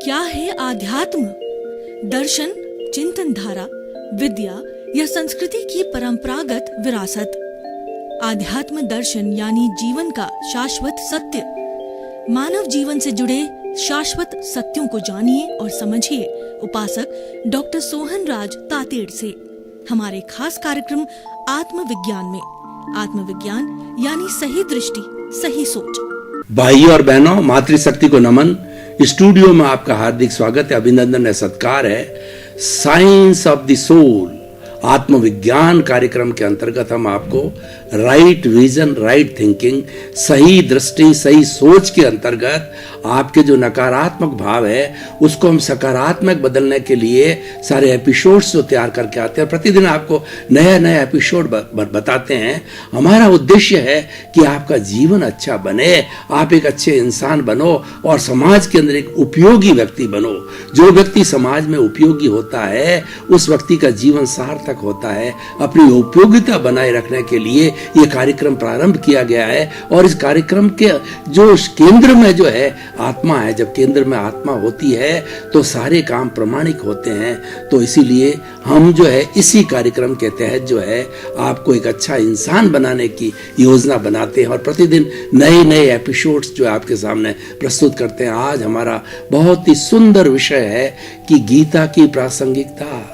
क्या है आध्यात्म? दर्शन, चिंतन धारा, विद्या या संस्कृति की परंपरागत विरासत। आध्यात्म दर्शन यानी जीवन का शाश्वत सत्य। मानव जीवन से जुड़े शाश्वत सत्यों को जानिए और समझिए उपासक डॉक्टर सोहन राज तातेड़ से हमारे खास कार्यक्रम आत्मविज्ञान में। आत्मविज्ञान यानी सही दृष्टि, सही सोच। भाई और बहनों, मातृशक्ति को नमन। स्टूडियो में आपका हार्दिक स्वागत है, अभिनंदन है, सत्कार है। साइंस ऑफ द सोल आत्मविज्ञान कार्यक्रम के अंतर्गत हम आपको राइट विजन, राइट थिंकिंग, सही दृष्टि, सही सोच के अंतर्गत आपके जो नकारात्मक भाव है उसको हम सकारात्मक बदलने के लिए सारे एपिसोड्स जो तैयार करके आते हैं। प्रतिदिन आपको नया नया एपिसोड बताते हैं। हमारा उद्देश्य है कि आपका जीवन अच्छा बने, आप एक अच्छे इंसान बनो और समाज के अंदर एक उपयोगी व्यक्ति बनो। जो व्यक्ति समाज में उपयोगी होता है उस व्यक्ति का जीवन सार्थक होता है। अपनी उपयोगिता बनाए रखने के लिए यह कार्यक्रम प्रारंभ किया गया है और इस कार्यक्रम के जो केंद्र में जो है आत्मा है। जब केंद्र में आत्मा होती है तो सारे काम प्रमाणिक होते हैं। तो इसीलिए हम जो है इसी कार्यक्रम के तहत जो है आपको एक अच्छा इंसान बनाने की योजना बनाते हैं और प्रतिदिन नए नए एपिसोड्स जो आपके सामने प्रस्तुत करते हैं। आज हमारा बहुत ही सुंदर विषय है कि गीता की प्रासंगिकता।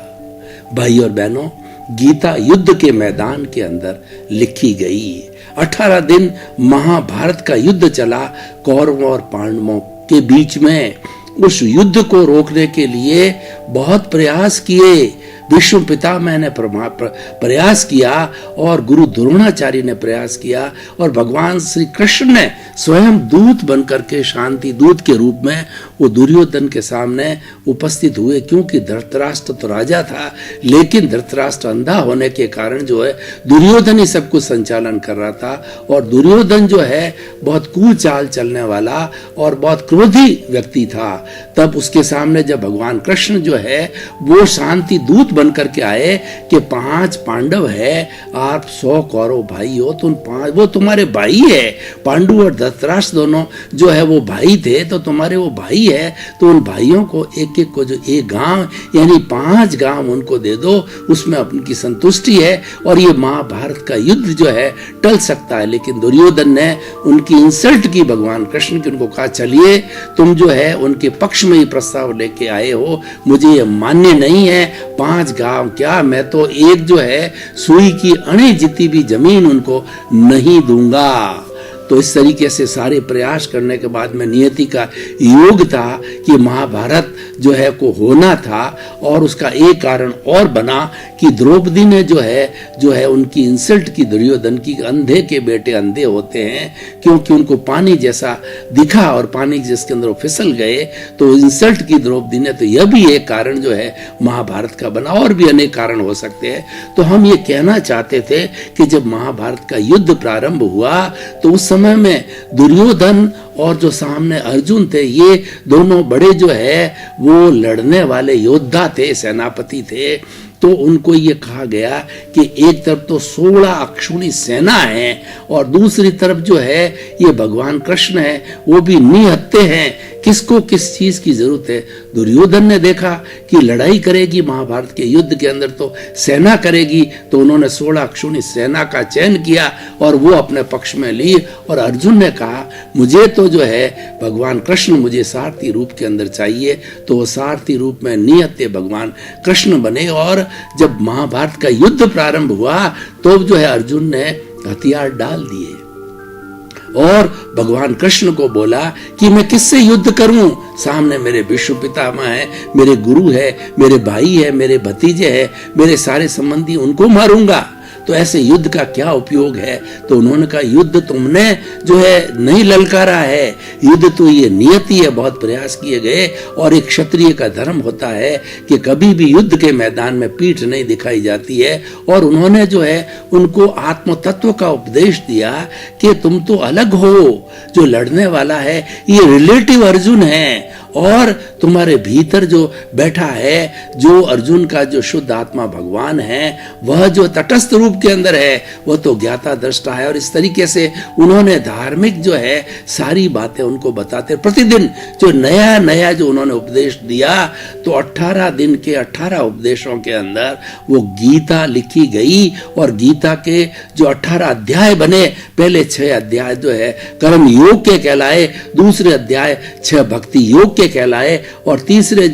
भाई और बहनों, गीता युद्ध के मैदान के अंदर लिखी गई। 18 दिन महाभारत का युद्ध चला कौरवों और पांडवों के बीच में। उस युद्ध को रोकने के लिए बहुत प्रयास किए। विष्णु पितामह ने प्रयास किया और गुरु द्रोणाचार्य ने प्रयास किया और भगवान श्री कृष्ण ने स्वयं दूत बनकर के, शांति दूत के रूप में वो दुर्योधन के सामने उपस्थित हुए। क्योंकि धृतराष्ट्र तो राजा था, लेकिन धृतराष्ट्र अंधा होने के कारण जो है दुर्योधन ही सब कुछ संचालन कर रहा था। और दुर्योधन जो है बहुत कूल चाल चलने वाला और बहुत क्रोधी व्यक्ति था। तब उसके सामने जब भगवान कृष्ण जो है वो शांति दूत बन करके आए कि 5 पांडव है, आप 100 कौरव भाई हो, तुम 5 वो तुम्हारे भाई है। पांडु और धृतराष्ट्र दोनों जो है वो भाई थे, तो तुम्हारे वो भाई है। तो उन भाइयों को एक एक को जो एक गांव यानी 5 गांव उनको दे दो, उसमें उनकी संतुष्टि है और ये महाभारत का युद्ध जो है टल सकता है। लेकिन दुर्योधन ने उनकी इंसल्ट की भगवान कृष्ण की। उनको कहा चलिए तुम जो है उनके पक्ष में ही प्रस्ताव लेके आए हो, मुझे ये मान्य नहीं है। 5 गांव क्या, मैं तो एक जो है सुई की अणी जितनी भी जमीन उनको नहीं दूंगा। तो इस तरीके से सारे प्रयास करने के बाद में नियति का योग था कि महाभारत जो है को होना था। और उसका एक कारण और बना कि द्रौपदी ने जो है उनकी इंसल्ट की, दुर्योधन की। अंधे के बेटे अंधे होते हैं, क्योंकि उनको पानी जैसा दिखा और पानी जिसके अंदर वो फिसल गए, तो इंसल्ट की द्रौपदी ने। तो यह भी एक कारण जो है महाभारत का बना, और भी अनेक कारण हो सकते हैं। तो हम ये कहना चाहते थे कि जब महाभारत का युद्ध प्रारंभ हुआ तो उस समय में दुर्योधन और जो सामने अर्जुन थे, ये दोनों बड़े जो है वो लड़ने वाले योद्धा थे, सेनापति थे। तो उनको ये कहा गया कि एक तरफ तो 16 अक्षुणी सेना है और दूसरी तरफ जो है ये भगवान कृष्ण है, वो भी निहत्थे हैं। किसको किस चीज की जरूरत है? दुर्योधन ने देखा कि लड़ाई करेगी महाभारत के युद्ध के अंदर तो सेना करेगी, तो उन्होंने 16 अक्षुणी सेना का चयन किया और वो अपने पक्ष में ली। और अर्जुन ने कहा मुझे तो जो है भगवान कृष्ण मुझे सारथी रूप के अंदर चाहिए। तो वो सारथी रूप में निहत्थे भगवान कृष्ण बने। और जब महाभारत का युद्ध प्रारंभ हुआ तो जो है अर्जुन ने हथियार डाल दिए और भगवान कृष्ण को बोला कि मैं किससे युद्ध करूं? सामने मेरे विष्णु पितामह है, मेरे गुरु है, मेरे भाई है, मेरे भतीजे है, मेरे सारे संबंधी, उनको मारूंगा। तो ऐसे युद्ध का क्या उपयोग है? तो उन्होंने कहा युद्ध तुमने जो है नहीं ललकारा है, युद्ध तो ये नियति है। बहुत प्रयास किए गए और एक क्षत्रिय का धर्म होता है कि कभी भी युद्ध के मैदान में पीठ नहीं दिखाई जाती है। और उन्होंने जो है उनको आत्म तत्व का उपदेश दिया कि तुम तो अलग हो, जो लड़ने वाला है ये रिलेटिव अर्जुन है और तुम्हारे भीतर जो बैठा है, जो अर्जुन का जो शुद्ध आत्मा भगवान है, वह जो तटस्थ रूप के अंदर है, वह तो ज्ञाता दृष्टा है। और इस तरीके से उन्होंने धार्मिक जो है सारी बातें उनको बताते, प्रतिदिन जो नया नया जो उन्होंने उपदेश दिया, तो 18 दिन के 18 उपदेशों के अंदर वो गीता लिखी गई। और गीता के जो 18 अध्याय बने, पहले 6 अध्याय जो है कर्म योग के कहलाए, दूसरे अध्याय 6 भक्ति योग के कहलाए, और तीसरे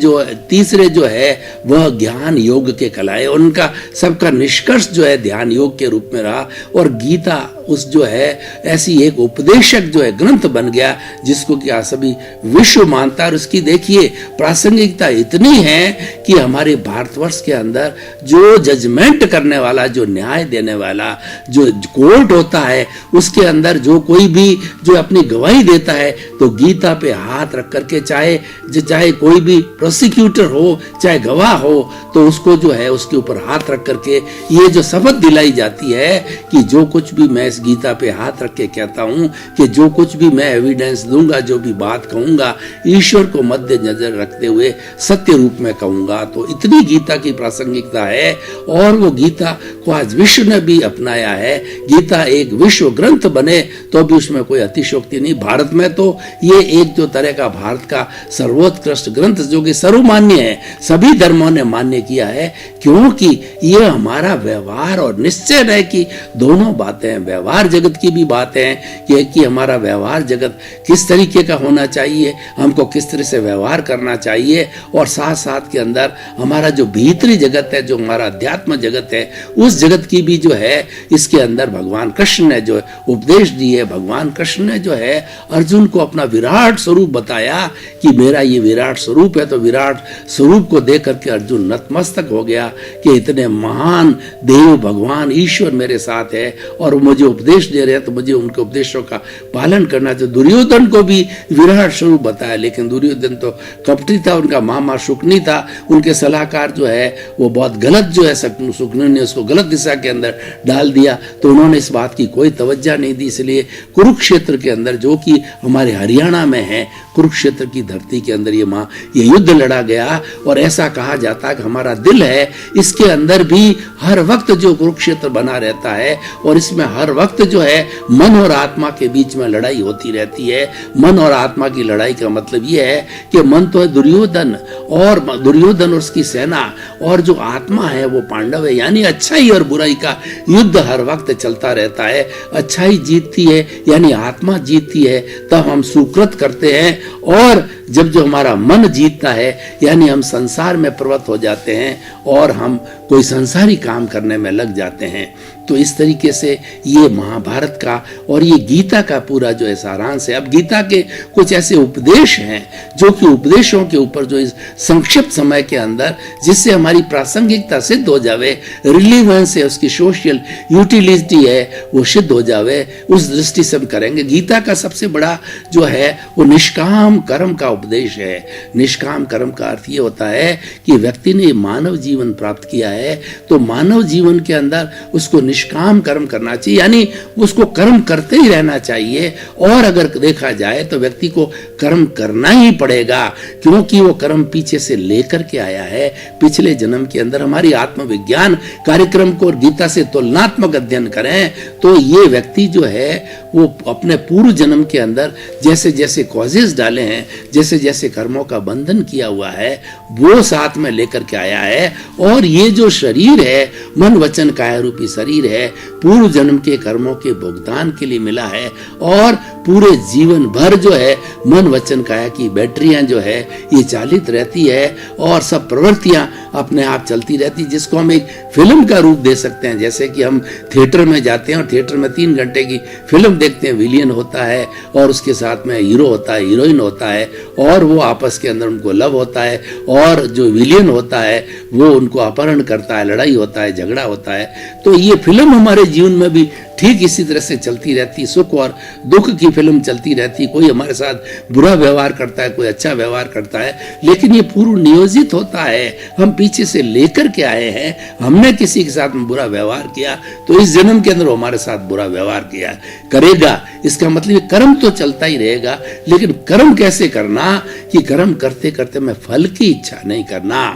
जो है वह ज्ञान योग के कहलाए। उनका सबका निष्कर्ष जो है ध्यान योग के रूप में रहा। और गीता उस जो है ऐसी एक उपदेशक जो है ग्रंथ बन गया, जिसको कि सभी विश्व मानता है। और उसकी देखिए प्रासंगिकता इतनी है कि हमारे भारतवर्ष के अंदर जो जजमेंट करने वाला, जो न्याय देने वाला जो कोर्ट होता है, उसके अंदर जो कोई भी जो अपनी गवाही देता है, तो गीता पे हाथ रख करके, चाहे कोई भी प्रोसिक्यूटर हो, चाहे गवाह हो, तो उसको जो है उसके ऊपर हाथ रख करके ये जो शपथ दिलाई जाती है कि जो कुछ भी मैं इस गीता पे हाथ रख के कहता हूं कि जो कुछ भी मैं एविडेंस दूंगा, जो भी बात कहूंगा, ईश्वर को मध्य नजर रखते हुए सत्य रूप में कहूंगा। तो इतनी गीता की प्रासंगिकता है। और वो गीता को आज विश्व ने भी अपनाया है। गीता एक विश्व ग्रंथ बने तो भी उसमें कोई अतिशयोक्ति नहीं। भारत में तो ये एक जो तरह का भारत का सर्वोत्कृष्ट ग्रंथ जो कि सर्वमान्य है, सभी धर्मों ने मान्य किया है, क्योंकि ये हमारा व्यवहार और निश्चय है कि दोनों बातें हैं। व्यवहार जगत की भी बात है कि हमारा व्यवहार जगत किस तरीके का होना चाहिए, हमको किस तरह से व्यवहार करना चाहिए, और साथ साथ के अंदर हमारा जो भीतरी जगत है, जो हमारा अध्यात्म जगत है, उस जगत की भी जो है इसके अंदर भगवान कृष्ण ने जो उपदेश दिए। भगवान कृष्ण ने जो है अर्जुन को अपना विराट स्वरूप बताया कि मेरा ये विराट स्वरूप है। तो विराट स्वरूप को देख करके अर्जुन नतमस्तक हो गया कि इतने महान देव भगवान ईश्वर मेरे साथ है और मुझे उपदेश दे रहे हैं, तो मुझे उनके उपदेशों का पालन करना चाहिए। दुर्योधन को भी विराट स्वरूप बताया, लेकिन दुर्योधन तो कपटी था, उनका मामा शुकनी था, उनके सलाहकार जो है वो बहुत गलत जो है, शुकनी ने उसको गलत दिशा के अंदर डाल दिया। तो उन्होंने इस बात की कोई तवज्जो नहीं दी। इसलिए कुरुक्षेत्र के अंदर, जो कि हमारे हरियाणा में है, कुरुक्षेत्र की धरती के अंदर ये युद्ध लड़ा गया। और ऐसा कहा जाता है कि हमारा दिल है, इसके अंदर भी हर वक्त जो कुरुक्षेत्र बना रहता है, और इसमें हर वक्त जो है मन और आत्मा के बीच में लड़ाई होती रहती है। मन और आत्मा की लड़ाई का मतलब ये है कि मन तो है दुर्योधन और उसकी सेना, और जो आत्मा है वो पांडव है। यानी अच्छाई और बुराई का युद्ध हर वक्त चलता रहता है। अच्छाई जीतती है, यानी आत्मा जीतती है, तब हम सुकृत करते हैं। और जब जो हमारा मन जीतता है, यानी हम संसार में प्रवृत्त हो जाते हैं और हम कोई संसारी काम करने में लग जाते हैं। तो इस तरीके से ये महाभारत का और ये गीता का पूरा जो है सारांश है। अब गीता के कुछ ऐसे उपदेश हैं जो कि उपदेशों के ऊपर जो इस संक्षिप्त समय के अंदर, जिससे हमारी प्रासंगिकता सिद्ध हो जावे, रिलीवेंस है, उसकी सोशल यूटिलिटी है, वो सिद्ध हो जावे, उस दृष्टि से हम करेंगे। गीता का सबसे बड़ा जो है वो निष्काम कर्म का उपदेश है। निष्काम कर्म का अर्थ ये होता है कि व्यक्ति ने मानव जीवन प्राप्त किया है, तो मानव जीवन के अंदर उसको निष्काम कर्म करना चाहिए, यानी उसको कर्म करते ही रहना चाहिए। और अगर देखा जाए तो व्यक्ति को कर्म करना ही पड़ेगा, क्योंकि वो कर्म पीछे से लेकर के आया है। पिछले जन्म के अंदर हमारी आत्मविज्ञान कार्यक्रम को और गीता से तुलनात्मक अध्ययन करें तो ये व्यक्ति जो है वो अपने पूर्व जन्म के अंदर जैसे जैसे कॉजेस डाले हैं, जैसे जैसे कर्मों का बंधन किया हुआ है, वो साथ में लेकर के आया है। और ये जो शरीर है, मन वचन काया रूपी शरीर है, पूर्व जन्म के कर्मों के भुगतान के लिए मिला है। और पूरे जीवन भर जो है मन वचन काया की बैटरियां जो है ये चालित रहती है, और सब प्रवृत्तियां अपने आप चलती रहती, जिसको हम एक फिल्म का रूप दे सकते हैं। जैसे कि हम थिएटर में जाते हैं और थिएटर में 3 घंटे की फिल्म देखते हैं, विलियन होता है और उसके साथ में हीरो होता है, हीरोइन होता है, और वो आपस के अंदर उनको लव होता है, और जो विलियन होता है वो उनको अपहरण करता है, लड़ाई होता है, झगड़ा होता है। तो ये फिल्म हमारे जीवन में भी ठीक इसी तरह से चलती रहती, सुख और दुख की फिल्म चलती रहती। कोई हमारे साथ बुरा व्यवहार करता है, कोई अच्छा व्यवहार करता है, लेकिन ये पूर्व नियोजित होता है, हम पीछे से लेकर के आए हैं। हमने किसी के साथ में बुरा व्यवहार किया तो इस जन्म के अंदर हमारे साथ बुरा व्यवहार किया करेगा। इसका मतलब कर्म तो चलता ही रहेगा, लेकिन कर्म कैसे करना कि कि कर्म करते करते मैं फल की इच्छा नहीं करना।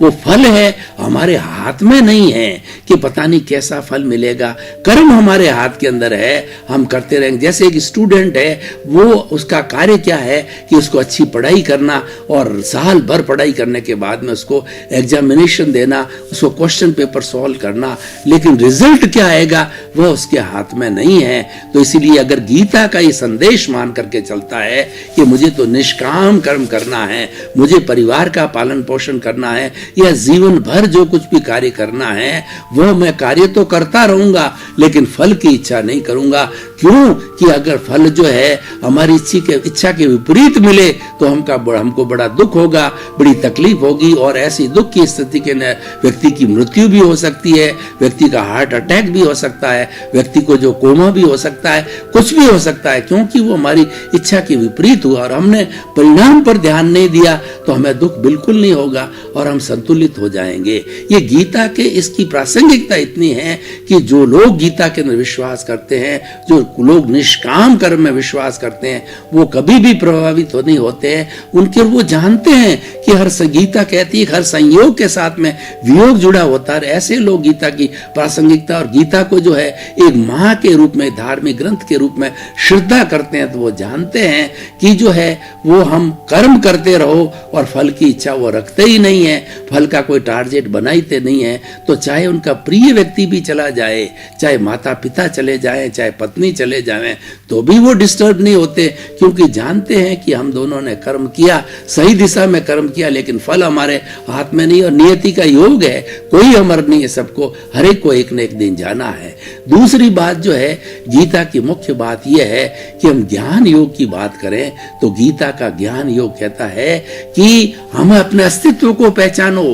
वो फल है हमारे हाथ में नहीं है कि पता नहीं कैसा फल मिलेगा। कर्म हमारे हाथ के अंदर है, हम करते रहेंगे। जैसे एक स्टूडेंट है, वो उसका कार्य क्या है कि उसको अच्छी पढ़ाई करना और साल भर पढ़ाई करने के बाद में उसको एग्जामिनेशन देना, उसको क्वेश्चन पेपर सॉल्व करना, लेकिन रिजल्ट क्या आएगा वह उसके हाथ में नहीं है। तो इसीलिए अगर गीता का ये संदेश मान करके चलता है कि मुझे तो निष्काम कर्म करना है, मुझे परिवार का पालन पोषण करना है, या जीवन भर जो कुछ भी कार्य करना है वह मैं कार्य तो करता रहूंगा लेकिन फल की इच्छा नहीं करूंगा। क्यों कि अगर फल जो है हमारी इच्छा के विपरीत मिले तो हमको बड़ा दुख होगा, बड़ी तकलीफ होगी, और ऐसी दुख की स्थिति के व्यक्ति की मृत्यु भी हो सकती है, व्यक्ति का हार्ट अटैक भी हो सकता है, व्यक्ति को जो कोमा भी हो सकता है, कुछ भी हो सकता है, क्योंकि वो हमारी इच्छा के विपरीत हुआ और हमने परिणाम पर ध्यान नहीं दिया तो हमें दुख बिल्कुल नहीं होगा और हम संतुलित हो जाएंगे। ये गीता के इसकी प्रासंगिकता इतनी है कि जो लोग गीता के अंदर विश्वास करते हैं, जो लोग निष्काम कर्म में विश्वास करते हैं, वो कभी भी प्रभावित नहीं होते हैं। उनके वो जानते हैं कि गीता कहती है हर संयोग के साथ में वियोग जुड़ा होता है। ऐसे लोग गीता की प्रासंगिकता और गीता को जो है एक मां के रूप में, धार्मिक ग्रंथ के रूप में श्रद्धा करते हैं, तो वो जानते हैं कि जो है वो हम कर्म करते रहो और फल की इच्छा वो रखते ही नहीं है, फल का कोई टारगेट बनाते नहीं है। तो चाहे उनका प्रिय व्यक्ति भी चला जाए, चाहे माता पिता चले जाएं, चाहे पत्नी चले जाएं, तो भी वो डिस्टर्ब नहीं होते, क्योंकि जानते हैं कि हम दोनों ने कर्म किया, सही दिशा में कर्म किया, लेकिन फल हमारे हाथ में नहीं और नियति का योग है, कोई अमर नहीं है, सबको हर एक को एक न एक दिन जाना है। दूसरी बात जो है गीता की मुख्य बात यह है कि हम ज्ञान योग की बात करें तो गीता का ज्ञान योग कहता है कि हम अपने अस्तित्व को पहचानो।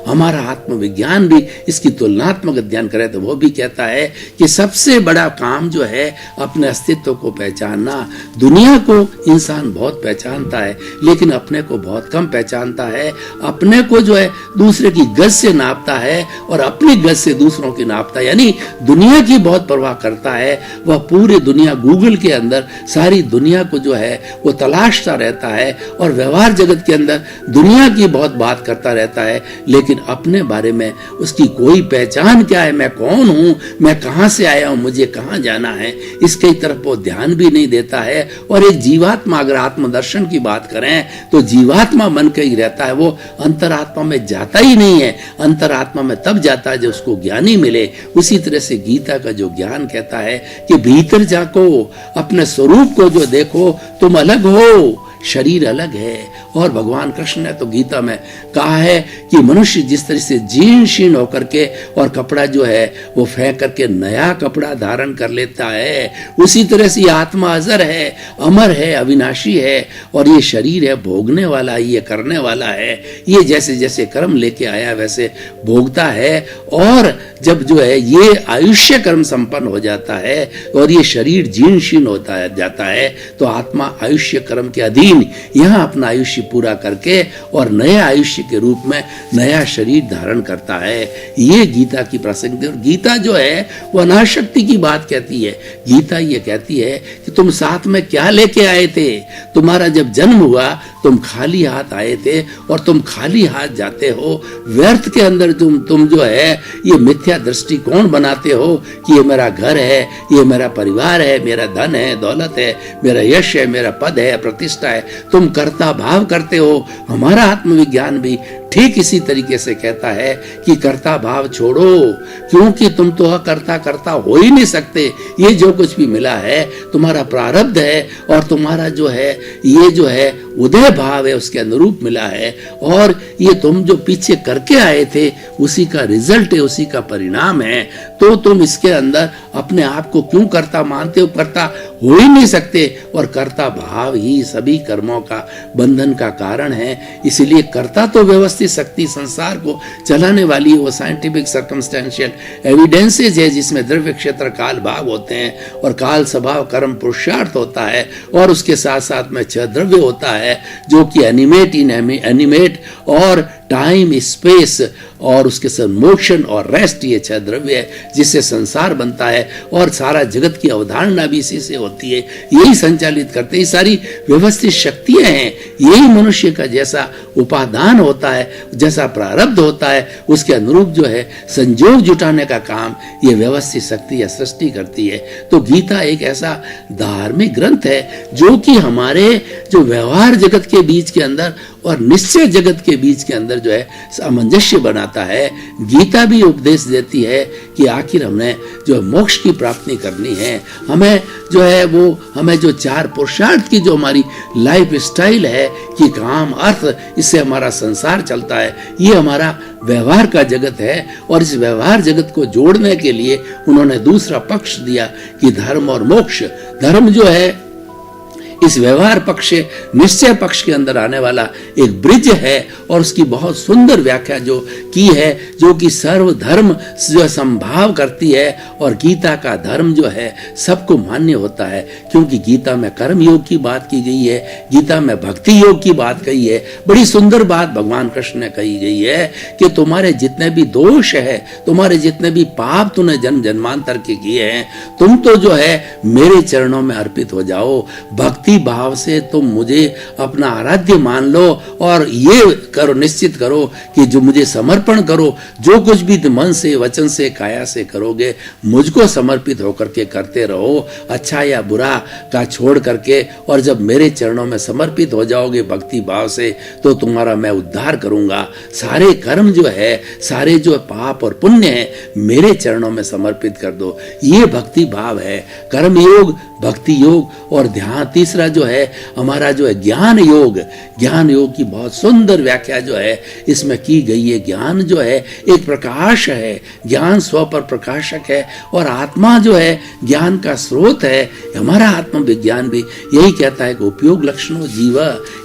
हमारा आत्मविज्ञान भी इसकी तुलनात्मक अध्ययन करें तो वो भी कहता है कि सबसे बड़ा काम जो है अपने अस्तित्व को पहचानना। दुनिया को इंसान बहुत पहचानता है लेकिन अपने को बहुत कम पहचानता है। अपने को जो है दूसरे की गज से नापता है और अपनी गज से दूसरों की नापता है, यानी दुनिया की बहुत परवाह करता है। वह पूरी दुनिया, गूगल के अंदर सारी दुनिया को जो है वो तलाशता रहता है और व्यवहार जगत के अंदर दुनिया की बहुत बात करता रहता है, लेकिन अपने बारे में उसकी कोई पहचान क्या है, मैं कौन हूं, मैं कहां से आया हूं, मुझे कहां जाना है, इसके तरफ वो ध्यान भी नहीं देता है। और एक जीवात्मा, अगर आत्मदर्शन की बात करें तो जीवात्मा मन के ही रहता है, वो अंतरात्मा में जाता ही नहीं है। अंतरात्मा में तब जाता है जब उसको ज्ञानी मिले। उसी तरह से गीता का जो ज्ञान कहता है कि भीतर जाको, अपने स्वरूप को जो देखो, तुम अलग हो, शरीर अलग है। और भगवान कृष्ण ने तो गीता में कहा है कि मनुष्य जिस तरह से जीर्ण शीर्ण होकर के और कपड़ा जो है वो फेंक करके नया कपड़ा धारण कर लेता है, उसी तरह से आत्मा अजर है, अमर है, अविनाशी है, और ये शरीर है भोगने वाला, ये करने वाला है। ये जैसे जैसे कर्म लेके आया वैसे भोगता है। और जब जो है ये आयुष्य कर्म संपन्न हो जाता है और ये शरीर जीर्ण शीर्ण होता जाता है तो आत्मा आयुष्य कर्म के अधीन यहाँ अपना आयुष्य पूरा करके और नए आयुष्य के रूप में नया शरीर धारण करता है। ये गीता की प्रासंगिकता। और गीता जो है वो अनाशक्ति की बात कहती है। गीता ये कहती है कि तुम साथ में क्या लेके आए थे, तुम्हारा जब जन्म हुआ तुम खाली हाथ आए थे और तुम खाली हाथ जाते हो। व्यर्थ के अंदर तुम जो है ये मिथ्या दृष्टिकोण बनाते हो कि ये मेरा घर है, ये मेरा परिवार है, मेरा धन है, दौलत है, मेरा यश है, मेरा पद है, प्रतिष्ठा है। तुम कर्ता भाव करते हो। हमारा आत्मविज्ञान भी ठीक इसी तरीके से कहता है कि कर्ता भाव छोड़ो, क्योंकि तुम तो अकर्ता कर्ता हो ही नहीं सकते। ये जो कुछ भी मिला है तुम्हारा प्रारब्ध है और तुम्हारा जो है ये जो है उदय भाव है उसके अनुरूप मिला है। और ये तुम जो पीछे करके आए थे उसी का रिजल्ट है, उसी का परिणाम है। तो तुम इसके अंदर अपने आप को क्यों कर्ता मानते हो? कर्ता हो ही नहीं सकते। और कर्ता भाव ही सभी कर्मों का बंधन का कारण है। इसलिए कर्ता तो व्यवस्थित शक्ति संसार को चलाने वाली है, वो साइंटिफिक सर्कमस्टेंशियल एविडेंसेज है जिसमें द्रव्य क्षेत्र काल भाव होते हैं और काल स्वभाव कर्म पुरुषार्थ होता है और उसके साथ साथ में 6 द्रव्य होता है जो कि एनिमेट, इनएनिमेट और टाइम, स्पेस और उसके साथ मोशन और रेस्ट, ये 6 द्रव्य है जिससे संसार बनता है और सारा जगत की अवधारणा भी इसी से होती है, यही संचालित करते हैं। ये सारी व्यवस्थित शक्तियां हैं, यही मनुष्य का जैसा उपादान होता है, जैसा प्रारब्ध होता है, उसके अनुरूप जो है संयोग जुटाने का काम ये व्यवस्थित शक्ति या सृष्टि करती है। तो गीता एक ऐसा धार्मिक ग्रंथ है जो कि हमारे जो व्यवहार जगत के बीच के अंदर और निश्चय जगत के बीच के अंदर जो है सामंजस्य बनाता है। गीता भी उपदेश देती है कि आखिर हमने जो मोक्ष की प्राप्ति करनी है, हमें जो है वो हमें जो 4 पुरुषार्थ की जो हमारी लाइफ स्टाइल है कि काम, अर्थ, इससे हमारा संसार चलता है, ये हमारा व्यवहार का जगत है। और इस व्यवहार जगत को जोड़ने के लिए उन्होंने दूसरा पक्ष दिया कि धर्म और मोक्ष। धर्म जो है इस व्यवहार पक्ष से निश्चय पक्ष के अंदर आने वाला एक ब्रिज है और उसकी बहुत सुंदर व्याख्या जो की है, जो कि सर्वधर्म जो संभाव करती है। और गीता का धर्म जो है सबको मान्य होता है, क्योंकि गीता में कर्म योग की बात की गई है, गीता में भक्ति योग की बात कही है। बड़ी सुंदर बात भगवान कृष्ण ने कही गई है कि तुम्हारे जितने भी दोष है, तुम्हारे जितने भी पाप तूने जन्म जन्मांतर के किए हैं, तुम तो जो है मेरे चरणों में अर्पित हो जाओ। भक्ति भाव से तुम मुझे अपना आराध्य मान लो और ये करो, निश्चित करो कि जो मुझे समर्पण करो, जो कुछ भी मन से, वचन से, काया से करोगे, मुझको समर्पित होकर के करते रहो, अच्छा या बुरा का छोड़ करके। और जब मेरे चरणों में समर्पित हो जाओगे भक्ति भाव से, तो तुम्हारा मैं उद्धार करूंगा। सारे कर्म जो है, सारे जो पाप और पुण्य है, मेरे चरणों में समर्पित कर दो। ये भक्ति भाव है। कर्म योग, भक्ति योग और ध्यान। तीसरा जो है हमारा जो है ज्ञान योग। ज्ञान योग की बहुत सुंदर व्याख्या जो है इसमें की गई है। ज्ञान जो है एक प्रकाश है, ज्ञान स्व पर प्रकाशक है और आत्मा जो है ज्ञान का स्रोत है। हमारा आत्मविज्ञान भी यही कहता है कि उपयोग लक्षणों जीव।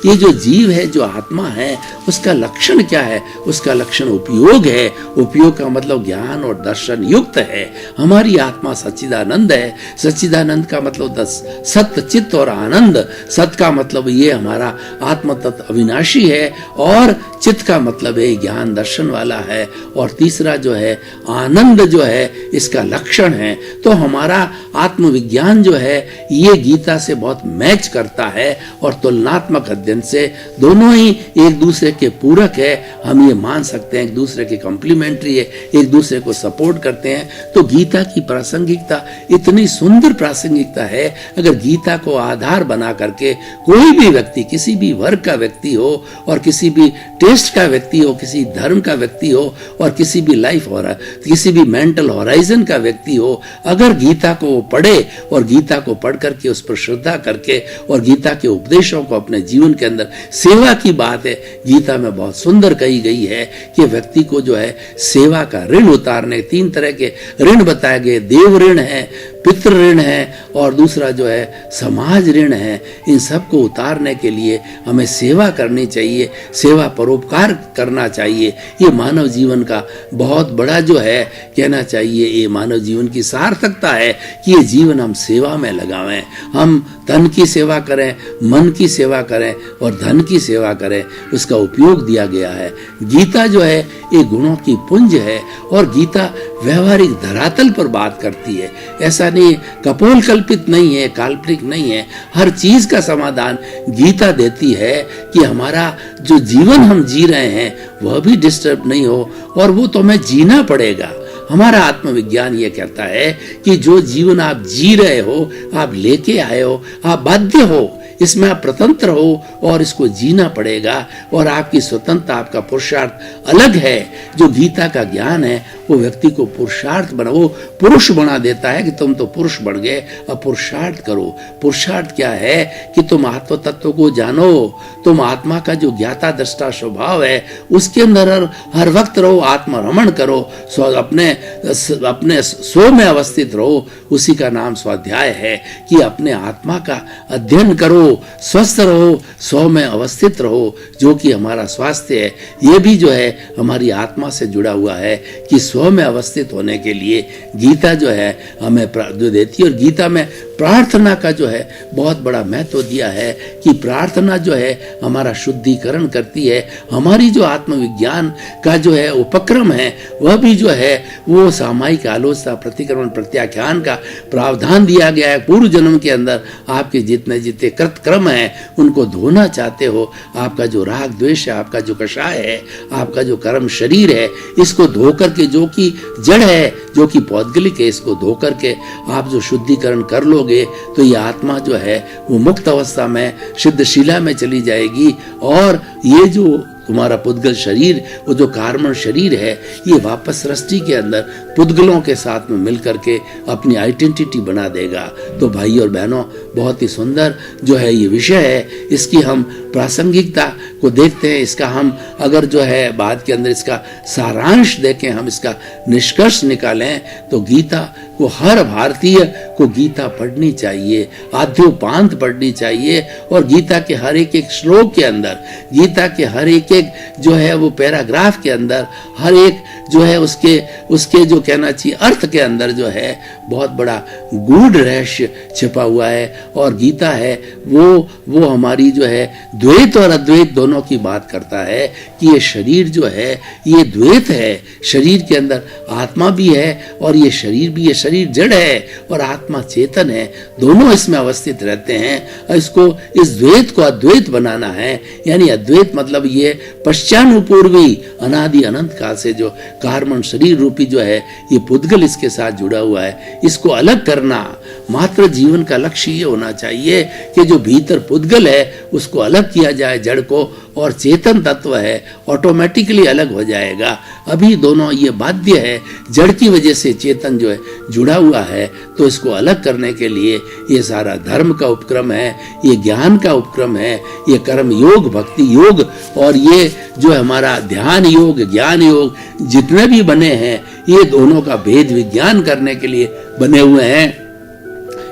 ये जो जीव है, जो आत्मा है, उसका लक्षण क्या है? उसका लक्षण उपयोग है। उपयोग का मतलब ज्ञान और दर्शन युक्त है। हमारी आत्मा सच्चिदानंद है। सच्चिदानंद का मतलब सत्य, चित्त और आनंद। सत का मतलब ये हमारा आत्म तत्व अविनाशी है और चित्त का मतलब है ज्ञान दर्शन वाला है। और तीसरा जो है आनंद जो है इसका लक्षण है। तो हमारा आत्मविज्ञान जो है ये गीता से बहुत मैच करता है और तुलनात्मक अध्ययन से दोनों ही एक दूसरे के पूरक है। हम ये मान सकते हैं एक दूसरे के कॉम्प्लीमेंट्री है, एक दूसरे को सपोर्ट करते हैं। तो गीता की प्रासंगिकता इतनी सुंदर प्रासंगिकता है। अगर गीता को आधार बना करके कोई भी व्यक्ति, किसी भी वर्ग का व्यक्ति हो और किसी भी टेस्ट का व्यक्ति हो, किसी धर्म का व्यक्ति हो और किसी भी लाइफ हो रहा, किसी भी मेंटल होराइजन का व्यक्ति हो, अगर गीता को पढ़े और गीता को पढ़ करके उस पर श्रद्धा करके और गीता के उपदेशों को अपने जीवन के अंदर, सेवा की बात है गीता में बहुत सुंदर कही गई है कि व्यक्ति को जो है सेवा का ऋण उतारने, 3 तरह के ऋण बताए गए। देव ऋण है, पितृ ऋण है और दूसरा जो है समाज ऋण है। इन सब को उतारने के लिए हमें सेवा करनी चाहिए, सेवा परोपकार करना चाहिए। ये मानव जीवन का बहुत बड़ा जो है कहना चाहिए, ये मानव जीवन की सार्थकता है कि ये जीवन हम सेवा में लगावें। हम तन की सेवा करें, मन की सेवा करें और धन की सेवा करें, उसका उपयोग दिया गया है। गीता जो है ये गुणों की पुंज है और गीता व्यवहारिक धरातल पर बात करती है। ऐसा नहीं कपोल कल्पित नहीं है, काल्पनिक नहीं है। हर चीज का समाधान गीता देती है कि हमारा जो जीवन हम जी रहे हैं वह भी डिस्टर्ब नहीं हो और वो तो हमें जीना पड़ेगा। हमारा आत्मविज्ञान ये कहता है कि जो जीवन आप जी रहे हो, आप लेके आए हो, आप बाध्य हो, इसमें आप स्वतंत्र हो और इसको जीना पड़ेगा। और आपकी स्वतंत्रता, आपका पुरुषार्थ अलग है। जो गीता का ज्ञान है वो व्यक्ति को पुरुषार्थ बना, वो पुरुष बना देता है कि तुम तो पुरुष बन गए, अब पुरुषार्थ करो। पुरुषार्थ क्या है कि तुम आत्म तत्व को जानो, तुम आत्मा का जो ज्ञाता दृष्टा स्वभाव है उसके अंदर हर वक्त रहो, आत्मरमण करो, अपने स्व में अवस्थित रहो। उसी का नाम स्वाध्याय है कि अपने आत्मा का अध्ययन करो, स्वस्थ रहो, स्व में अवस्थित रहो, जो कि हमारा स्वास्थ्य है। ये भी जो है हमारी आत्मा से जुड़ा हुआ है कि स्व में अवस्थित होने के लिए गीता जो है हमें जो देती है। और गीता में प्रार्थना का जो है बहुत बड़ा महत्व दिया है कि प्रार्थना जो है हमारा शुद्धिकरण करती है। हमारी जो आत्मविज्ञान का जो है उपक्रम है वह भी जो है वो सामायिक आलोचना प्रतिक्रमण प्रत्याख्यान का प्रावधान दिया गया है। पूर्व जन्म के अंदर आपके जितने जितने कृतक्रम हैं उनको धोना चाहते हो, आपका जो राग द्वेष है, आपका जो कषाय है, आपका जो कर्म शरीर है, इसको धो करके, जो कि जड़ है, जो कि पौद्गलिक है, इसको धो करके आप जो शुद्धिकरण कर लोगे तो ये आत्मा जो है वो मुक्त अवस्था में सिद्धशिला में चली जाएगी। और ये जो तुम्हारा पुद्गल शरीर, वो जो कार्बन शरीर है, ये वापस सृष्टि के अंदर पुद्गलों के साथ में मिल करके अपनी आइडेंटिटी बना देगा। तो भाई और बहनों, बहुत ही सुंदर जो है ये विषय है, इसकी हम प्रासंगिकता को देखते हैं। इसका हम अगर जो है बाद के अंदर इसका सारांश देखें, हम इसका निष्कर्ष निकालें तो गीता को हर भारतीय को गीता पढ़नी चाहिए, आद्योपांत पढ़नी चाहिए। और गीता के हर एक एक श्लोक के अंदर, गीता के हर एक जो है वो पैराग्राफ के अंदर, हर एक जो है उसके जो कहना चाहिए अर्थ के अंदर जो है बहुत बड़ा गूढ़ रहस्य छिपा हुआ है। और गीता है वो हमारी जो है द्वैत और अद्वैत दोनों की बात करता है कि ये शरीर जो है ये द्वैत है, शरीर के अंदर आत्मा भी है और ये शरीर भी, ये शरीर जड़ है और आत्मा चेतन है, दोनों इसमें अवस्थित रहते हैं। इसको, इस द्वैत को अद्वैत बनाना है। यानी अद्वैत मतलब ये पश्चानुपूर्वी अनादि अनंत काल से जो कार्बन शरीर रूपी जो है ये पुद्गल इसके साथ जुड़ा हुआ है, इसको अलग करना मात्र जीवन का लक्ष्य ये होना चाहिए कि जो भीतर पुद्गल है उसको अलग किया जाए जड़ को, और चेतन तत्व है ऑटोमेटिकली अलग हो जाएगा। अभी दोनों ये बाध्य है, जड़ की वजह से चेतन जो है जुड़ा हुआ है, तो इसको अलग करने के लिए ये सारा धर्म का उपक्रम है, ये ज्ञान का उपक्रम है, ये कर्म योग, भक्ति योग और ये जो हमारा ध्यान योग, ज्ञान योग जितने भी बने हैं, ये दोनों का भेद विज्ञान करने के लिए बने हुए हैं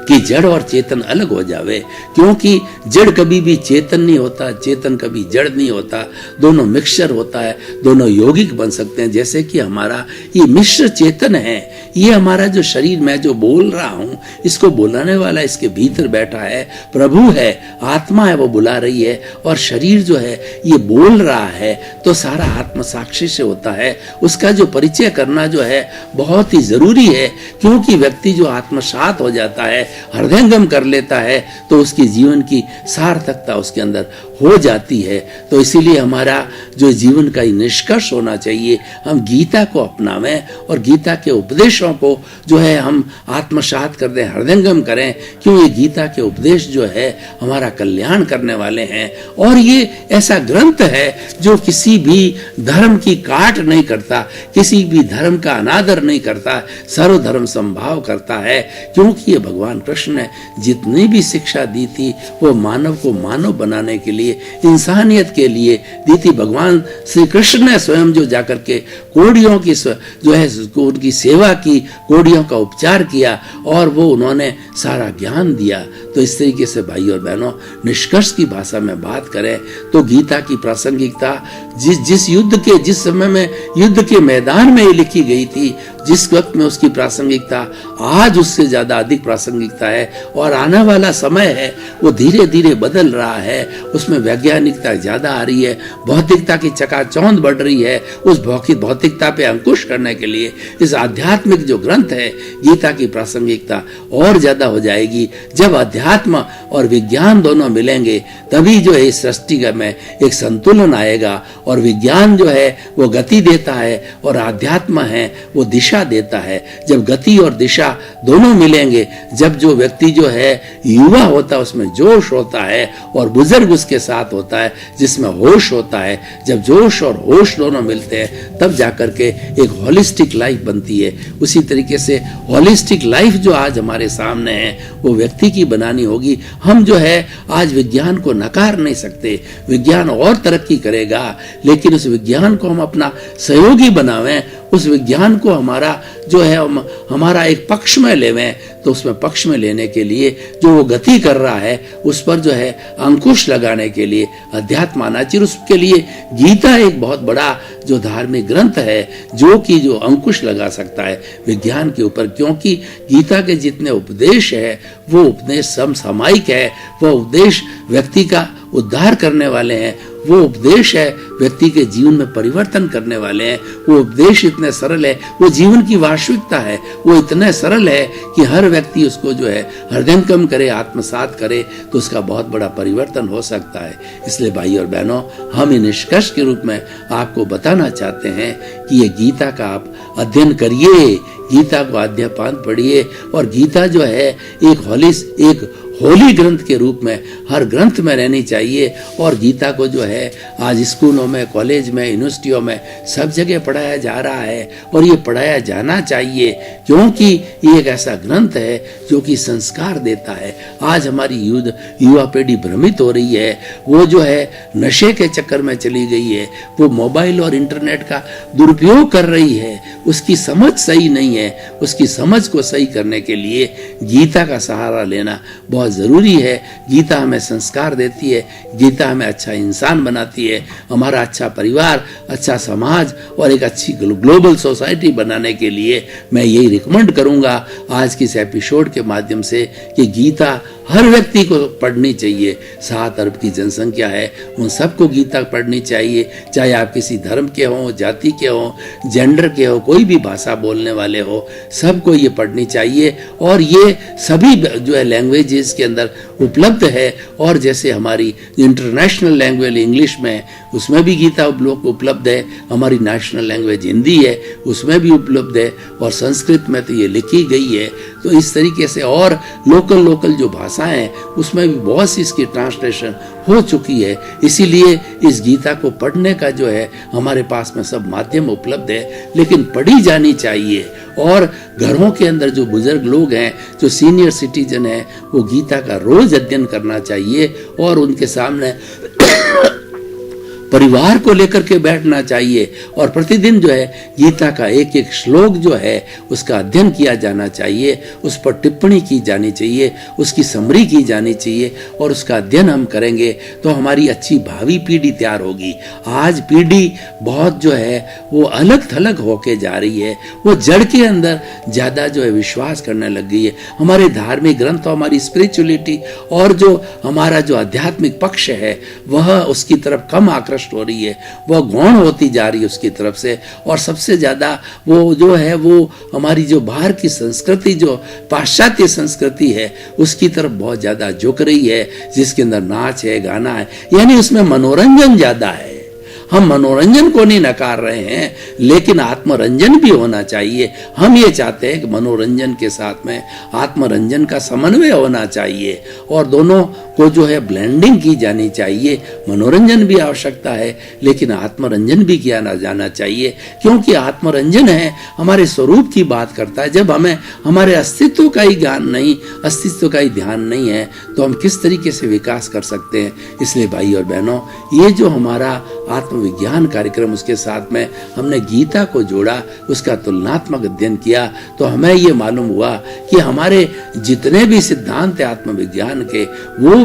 कि जड़ और चेतन अलग हो जावे। क्योंकि जड़ कभी भी चेतन नहीं होता, चेतन कभी जड़ नहीं होता, दोनों मिक्सचर होता है, दोनों यौगिक बन सकते हैं। जैसे कि हमारा ये मिश्र चेतन है, ये हमारा जो शरीर, मैं जो बोल रहा हूं, इसको बुलाने वाला इसके भीतर बैठा है, प्रभु है, आत्मा है, वो बुला रही है, और शरीर जो है ये बोल रहा है। तो सारा आत्म साक्षी से होता है। उसका जो परिचय करना जो है बहुत ही जरूरी है, क्योंकि व्यक्ति जो आत्मसात हो जाता है, हृदयंगम कर लेता है, तो उसकी जीवन की सार्थकता उसके अंदर हो जाती है। तो इसीलिए हमारा जो जीवन का निष्कर्ष होना चाहिए, हम गीता को अपनावें और गीता के उपदेशों को जो है हम आत्मसात कर दें, हृदयंगम करें। क्यों? ये गीता के उपदेश जो है हमारा कल्याण करने वाले हैं, और ये ऐसा ग्रंथ है जो किसी भी धर्म की काट नहीं करता, किसी भी धर्म का अनादर नहीं करता, सर्वधर्म संभाव करता है। क्योंकि ये भगवान कृष्ण ने जितनी भी शिक्षा दी थी वो मानव को मानव बनाने के लिए, इंसानियत के लिए दी थी। भगवान श्री कृष्ण ने स्वयं जो जाकर के कोड़ियों की जो है उनकी सेवा की, कोड़ियों का उपचार किया, और वो उन्होंने सारा ज्ञान दिया। तो इस तरीके से भाई और बहनों, निष्कर्ष की भाषा में बात करें तो गीता की प्रासंगिकता जिस युद्ध के, जिस समय में युद्ध के मैदान में ये लिखी गई थी, जिस वक्त में उसकी प्रासंगिकता आज उससे ज्यादा अधिक प्रासंगिकता है। और आने वाला समय है वो धीरे धीरे बदल रहा है, उसमें वैज्ञानिकता ज्यादा आ रही है, भौतिकता की चकाचौंध बढ़ रही है। उस भौतिकता पे अंकुश करने के लिए इस आध्यात्मिक जो ग्रंथ है गीता की प्रासंगिकता और ज्यादा हो जाएगी। जब अध्यात्म और विज्ञान दोनों मिलेंगे तभी जो है इस सृष्टि में एक संतुलन आएगा, और विज्ञान जो है वो गति देता है और आध्यात्म है वो दिशा देता है। जब गति और दिशा दोनों मिलेंगे, जब जो व्यक्ति जो है युवा होता है उसमें जोश होता है, और बुजुर्ग उसके साथ होता है जिसमें होश होता है, जब जोश और होश दोनों मिलते हैं तब जाकर के एक होलिस्टिक लाइफ बनती है। उसी तरीके से होलिस्टिक लाइफ जो आज हमारे सामने है वो व्यक्ति की बनानी होगी। हम जो है आज विज्ञान को नकार नहीं सकते, विज्ञान और तरक्की करेगा, लेकिन उस विज्ञान को हम अपना सहयोगी बनावें, उस विज्ञान को हमारा जो है हमारा एक पक्ष में लेवें, तो उसमें पक्ष में लेने के लिए जो वो गति कर रहा है उस पर जो है अंकुश लगाने के लिए अध्यात्म आना चाहिए। उसके लिए गीता एक बहुत बड़ा जो धार्मिक ग्रंथ है जो अंकुश लगा सकता है विज्ञान के ऊपर, क्योंकि गीता के जितने उपदेश है वो उपदेश समसामयिक है, वो उपदेश व्यक्ति का उद्धार करने वाले हैं, वो उपदेश है व्यक्ति के जीवन में परिवर्तन करने वाले हैं, वो उपदेश इतने सरल है, वो जीवन की वास्तविकता है, वो इतने सरल है कि हर व्यक्ति उसको जो है हृदयंगम करे, आत्मसात करे तो उसका बहुत बड़ा परिवर्तन हो सकता है। इसलिए भाई और बहनों, हम इन निष्कर्ष के रूप में आपको बताना चाहते हैं कि ये गीता का आप अध्ययन करिए, गीता को अध्यापांत पढ़िए, और गीता जो है एक होली ग्रंथ के रूप में हर ग्रंथ में रहनी चाहिए। और गीता को जो है आज स्कूलों में, कॉलेज में, यूनिवर्सिटियों में सब जगह पढ़ाया जा रहा है, और ये पढ़ाया जाना चाहिए, क्योंकि ये एक ऐसा ग्रंथ है जो कि संस्कार देता है। आज हमारी युवा पीढ़ी भ्रमित हो रही है, वो जो है नशे के चक्कर में चली गई है, वो मोबाइल और इंटरनेट का दुरुपयोग कर रही है, उसकी समझ सही नहीं है। उसकी समझ को सही करने के लिए गीता का सहारा लेना बहुत जरूरी है। गीता हमें संस्कार देती है, गीता हमें अच्छा इंसान बनाती है, हमारा अच्छा परिवार, अच्छा समाज और एक अच्छी ग्लोबल सोसाइटी बनाने के लिए मैं यही रिकमेंड करूंगा आज की इस एपिसोड के माध्यम से कि गीता हर व्यक्ति को पढ़नी चाहिए। 7 अरब की जनसंख्या है, उन सबको गीता पढ़नी चाहिए, चाहे आप किसी धर्म के हों, जाति के हों, जेंडर के हो, कोई भी भाषा बोलने वाले हो, सबको ये पढ़नी चाहिए। और ये सभी जो है लैंग्वेजेस के अंदर उपलब्ध है, और जैसे हमारी इंटरनेशनल लैंग्वेज इंग्लिश में, उसमें भी गीता उपलब्ध है, हमारी नेशनल लैंग्वेज हिंदी है उसमें भी उपलब्ध है, और संस्कृत में तो ये लिखी गई है। तो इस तरीके से और लोकल जो भाषाएं हैं उसमें भी बहुत सी इसकी ट्रांसलेशन हो चुकी है। इसीलिए इस गीता को पढ़ने का जो है हमारे पास में सब माध्यम उपलब्ध है, लेकिन पढ़ी जानी चाहिए। और घरों के अंदर जो बुजुर्ग लोग हैं, जो सीनियर सिटीजन हैं, वो गीता का रोज अध्ययन करना चाहिए, और उनके सामने परिवार को लेकर के बैठना चाहिए, और प्रतिदिन जो है गीता का एक एक श्लोक जो है उसका अध्ययन किया जाना चाहिए, उस पर टिप्पणी की जानी चाहिए, उसकी समरी की जानी चाहिए, और उसका अध्ययन हम करेंगे तो हमारी अच्छी भावी पीढ़ी तैयार होगी। आज पीढ़ी बहुत जो है वो अलग थलग होके जा रही है, वो जड़ के अंदर ज्यादा जो है विश्वास करने लग गई है। हमारे धार्मिक ग्रंथ, हमारी स्पिरिचुअलिटी और जो हमारा जो आध्यात्मिक पक्ष है वह उसकी तरफ कम आकर्षित हो रही है, वह गौण होती जा रही है उसकी तरफ से। और सबसे ज्यादा वो जो है वो हमारी जो बाहर की संस्कृति, जो पाश्चात्य संस्कृति है, उसकी तरफ बहुत ज्यादा झुक रही है, जिसके अंदर नाच है, गाना है, यानी उसमें मनोरंजन ज्यादा है। हम मनोरंजन को नहीं नकार रहे हैं, लेकिन आत्मरंजन भी होना चाहिए। हम ये चाहते हैं कि मनोरंजन के साथ में आत्मरंजन का समन्वय होना चाहिए, और दोनों को जो है ब्लेंडिंग की जानी चाहिए। मनोरंजन भी आवश्यकता है, लेकिन आत्मरंजन भी किया ना जाना चाहिए, क्योंकि आत्मरंजन है हमारे स्वरूप की बात करता है। जब हमें हमारे अस्तित्व का ही ज्ञान नहीं, अस्तित्व का ही ध्यान नहीं है, तो हम किस तरीके से विकास कर सकते हैं। इसलिए भाई और बहनों, ये जो हमारा आत्मविज्ञान कार्यक्रम, उसके साथ में हमने गीता को जोड़ा, उसका तुलनात्मक अध्ययन किया, तो हमें ये मालूम हुआ कि हमारे जितने भी सिद्धांत है आत्मविज्ञान के,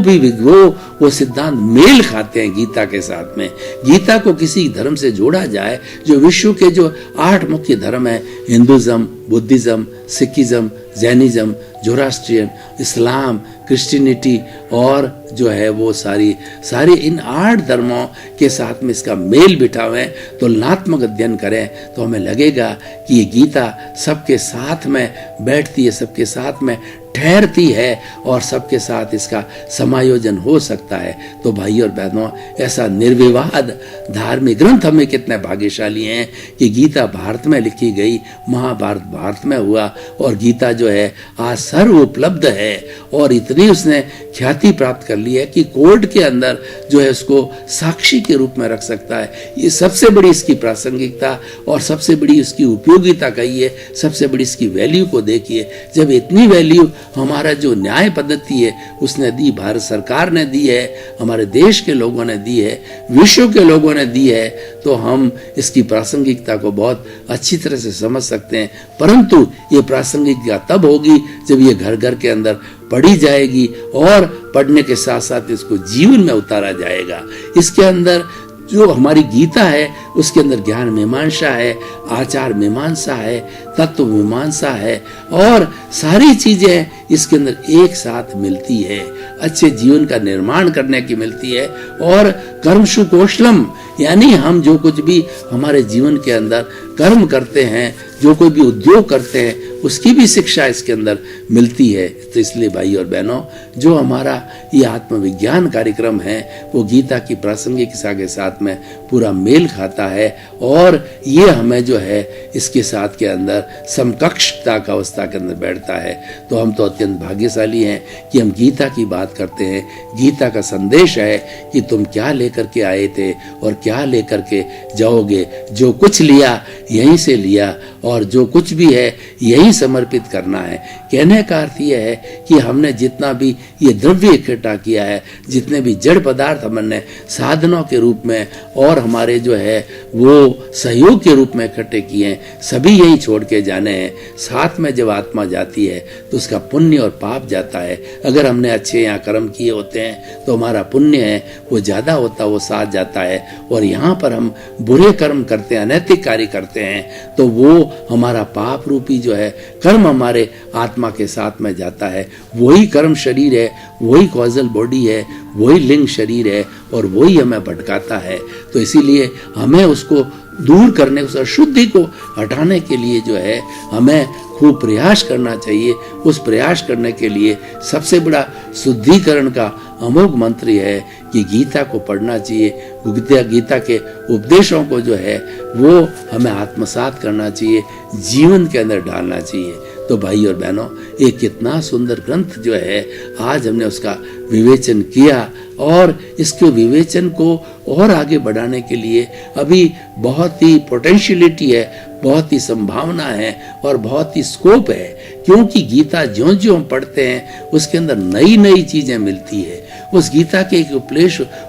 वो सिद्धांत मेल खाते हैं गीता के साथ में। गीता को किसी धर्म से जोड़ा जाए, जो विश्व के जो 8 मुख्य धर्म है, Hinduism, Buddhism, Sikhism, Jainism, Zoroastrian, Islam, Christianity, और जो है वो सारी इन 8 धर्मों के साथ में इसका मेल बिठावें, तुलनात्मक अध्ययन करें, तो हमें लगेगा कि ये गीता सबके साथ में बैठती है, सबके साथ में ठहरती है, और सबके साथ इसका समायोजन हो सकता है। तो भाई और बहनों, ऐसा निर्विवाद धार्मिक ग्रंथ हमें कितने भाग्यशाली हैं कि गीता भारत में लिखी गई, महाभारत भारत में हुआ, और गीता जो है आज सर्व उपलब्ध है, और इतनी उसने ख्याति प्राप्त कर ली है कि कोर्ट के अंदर जो है उसको साक्षी के रूप में रख सकता है। ये सबसे बड़ी इसकी प्रासंगिकता और सबसे बड़ी उसकी उपयोगिता कही है, सबसे बड़ी इसकी वैल्यू को देखिए। जब इतनी वैल्यू हमारा जो न्याय पद्धति है उसने दी, भारत सरकार ने दी है, हमारे देश के लोगों ने दी है, विश्व के लोगों ने दी है, तो हम इसकी प्रासंगिकता को बहुत अच्छी तरह से समझ सकते हैं। परंतु ये प्रासंगिकता तब होगी जब ये घर घर के अंदर पढ़ी जाएगी और पढ़ने के साथ साथ इसको जीवन में उतारा जाएगा। इसके अंदर जो हमारी गीता है उसके अंदर ज्ञान मीमांसा है, आचार मीमांसा है, तत्व मीमांसा है और सारी चीजें इसके अंदर एक साथ मिलती है, अच्छे जीवन का निर्माण करने की मिलती है। और कर्मसु कौशलम यानी हम जो कुछ भी हमारे जीवन के अंदर कर्म करते हैं, जो कोई भी उद्योग करते हैं, उसकी भी शिक्षा इसके अंदर मिलती है। तो इसलिए भाई और बहनों, जो हमारा ये आत्मविज्ञान कार्यक्रम है वो गीता की प्रासंगिकता के साथ में पूरा मेल खाता है और ये हमें जो है इसके साथ के अंदर समकक्षता का अवस्था के अंदर बैठता है। तो हम तो अत्यंत भाग्यशाली हैं कि हम गीता की बात करते हैं। गीता का संदेश है कि तुम क्या लेकर के आए थे और क्या लेकर के जाओगे। जो कुछ लिया यहीं से लिया और जो कुछ भी है यही समर्पित करना है। कहने का अर्थ यह है कि हमने जितना भी ये द्रव्य इकट्ठा किया है, जितने भी जड़ पदार्थ हमने साधनों के रूप में और हमारे जो है वो सहयोग के रूप में इकट्ठे किए हैं, सभी यही छोड़ के जाने हैं। साथ में जब आत्मा जाती है तो उसका पुण्य और पाप जाता है। अगर हमने अच्छे यहाँ कर्म किए होते हैं तो हमारा पुण्य है वो ज्यादा होता, वो साथ जाता है। और यहाँ पर हम बुरे कर्म करते हैं, अनैतिक कार्य करते हैं, तो वो हमारा पाप रूपी जो है कर्म हमारे आत्मा के साथ में जाता है। वही कर्म शरीर है, वही कॉजल बॉडी है, वही लिंग शरीर है और वही हमें भटकाता है। तो इसीलिए हमें उसको दूर करने, उस अशुद्धि को हटाने के लिए जो है हमें खूब प्रयास करना चाहिए। उस प्रयास करने के लिए सबसे बड़ा शुद्धिकरण का अमोघ मंत्र है कि गीता को पढ़ना चाहिए। गीता के उपदेशों को जो है वो हमें आत्मसात करना चाहिए, जीवन के अंदर डालना चाहिए। तो भाई और बहनों, ये कितना सुंदर ग्रंथ जो है आज हमने उसका विवेचन किया और इसके विवेचन को और आगे बढ़ाने के लिए अभी बहुत ही पोटेंशियलिटी है, बहुत ही संभावना है और बहुत ही स्कोप है। क्योंकि गीता ज्यों ज्यों हम पढ़ते हैं उसके अंदर नई नई चीजें मिलती है। उस गीता के एक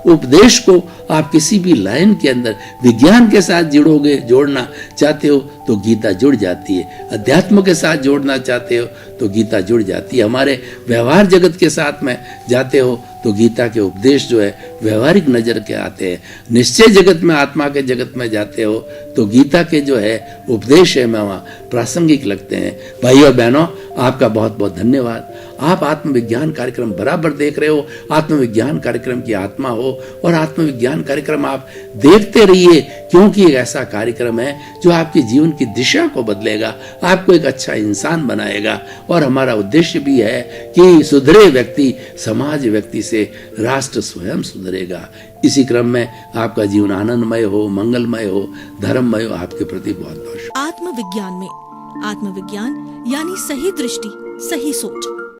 उपदेश को आप किसी भी लाइन के अंदर विज्ञान के साथ जोड़ना चाहते हो तो गीता जुड़ जाती है। अध्यात्म के साथ जोड़ना चाहते हो तो गीता जुड़ जाती है। हमारे व्यवहार जगत के साथ में जाते हो तो गीता के उपदेश जो है व्यवहारिक नजर के आते हैं। निश्चय जगत में, आत्मा के जगत में जाते हो तो गीता के जो है उपदेश है वहाँ प्रासंगिक लगते हैं। भाई और बहनों, आपका बहुत बहुत धन्यवाद। आप आत्मविज्ञान कार्यक्रम बराबर देख रहे हो। आत्मविज्ञान कार्यक्रम की आत्मा हो और आत्मविज्ञान कार्यक्रम आप देखते रहिए, क्योंकि एक ऐसा कार्यक्रम है जो आपके जीवन की दिशा को बदलेगा, आपको एक अच्छा इंसान बनाएगा। और हमारा उद्देश्य भी है कि सुधरे व्यक्ति समाज व्यक्ति से राष्ट्र स्वयं सुधरेगा। इसी क्रम में आपका जीवन आनंदमय हो, मंगलमय हो, धर्ममय हो। आपके प्रति बहुत बहुत आत्मविज्ञान में आत्मविज्ञान यानी सही दृष्टि, सही सोच।